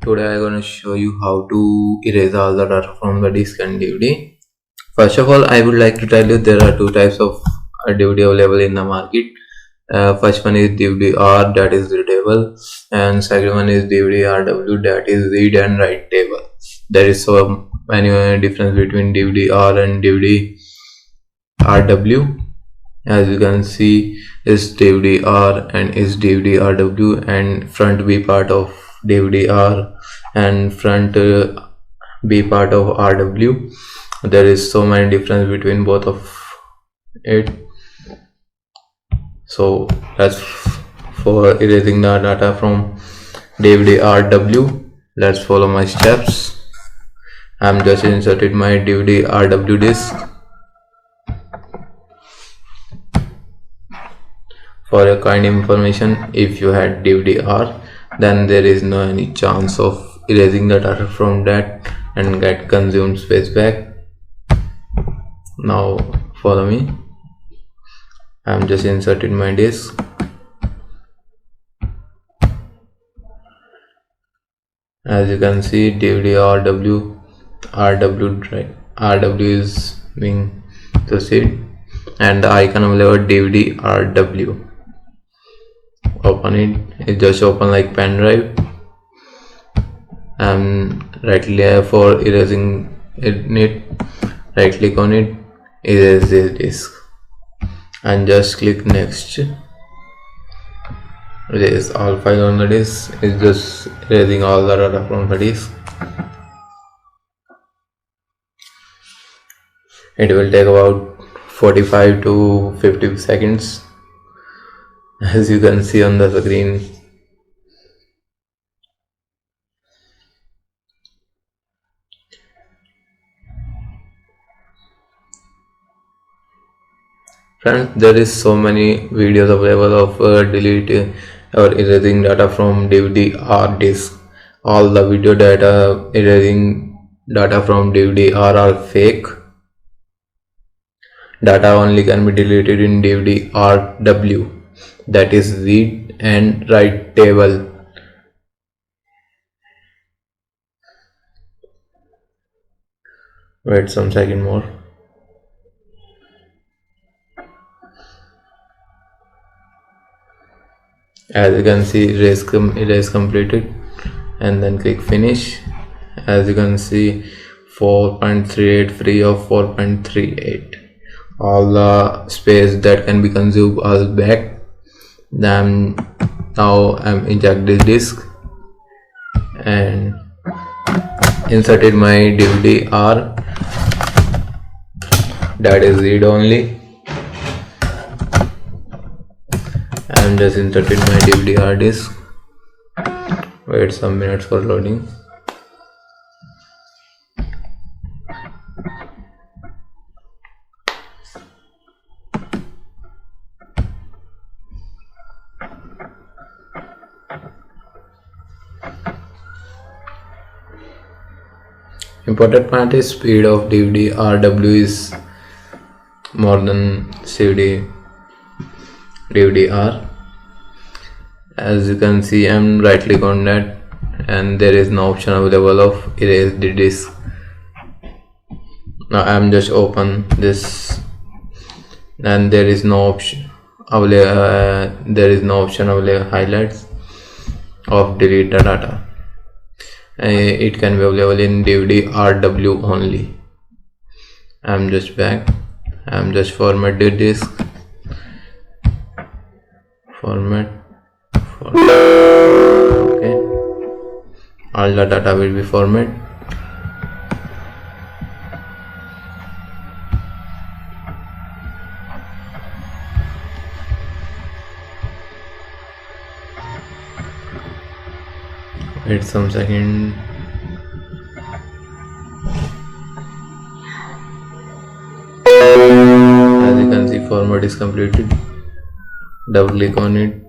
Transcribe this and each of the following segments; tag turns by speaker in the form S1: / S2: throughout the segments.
S1: Today I'm going to show you how to erase all the data from the disk and DVD. First of all, I would like to tell you there are two types of DVD available in the market. First one is DVD-R, that is readable, and second one is DVD-RW, that is read and write table. There is so many difference between DVD-R and DVD-RW. As you can see, is DVD-R and is DVD-RW, and front B part of DVD-R and front B part of RW. There is so many difference between both of it. So that's for erasing the data from DVD-RW. Let's follow my steps. I'm just inserted my DVD-RW disk. For your kind information, if you had DVD-R, then there is no any chance of erasing the data from that and get consumed space back. Now follow me. I'm just inserted my disk. As you can see, DVD-RW, RW is being proceed, and the icon available DVD-RW. Open it just open like pen drive, and right click for erasing it, right click on it, erase the disk, and just click next. Erase all file on the disk. It's just erasing all the data from the disk. It will take about 45 to 50 seconds, as you can see on the screen. Friends, there is so many videos available of deleting or erasing data from DVD-R disk. All the video data erasing data from DVD-R are fake. Data only can be deleted in DVD-RW, that is read and write table. Wait some second more. As you can see, erase completed, and then click finish. As you can see, 4.38 free of 4.38. all the space that can be consumed all back. Then now I'm inject this disk and inserted my DVD-R, that is read only. I'm just inserted my DVD-R disk. Wait some minutes for loading. Important part is speed of DVD-RW is more than DVD-R. As you can see, I'm right click on that, and there is no option available of erase the disk. Now I'm just open this, and there is no option available highlights of delete the data. It can be available in DVD-RW only. I'm just back. I'm just format the disk. Format. Okay. All the data will be format. Wait some second. As you can see, format is completed. Double click on it.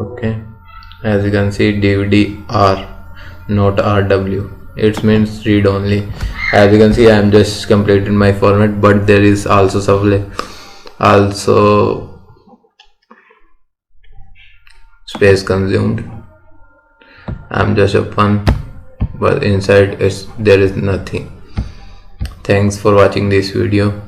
S1: Okay. As you can see, DVD-R, not RW. It means read only. As you can see, I am just completed my format, but there is also space consumed. I'm just a fun, but inside there is nothing. Thanks for watching this video.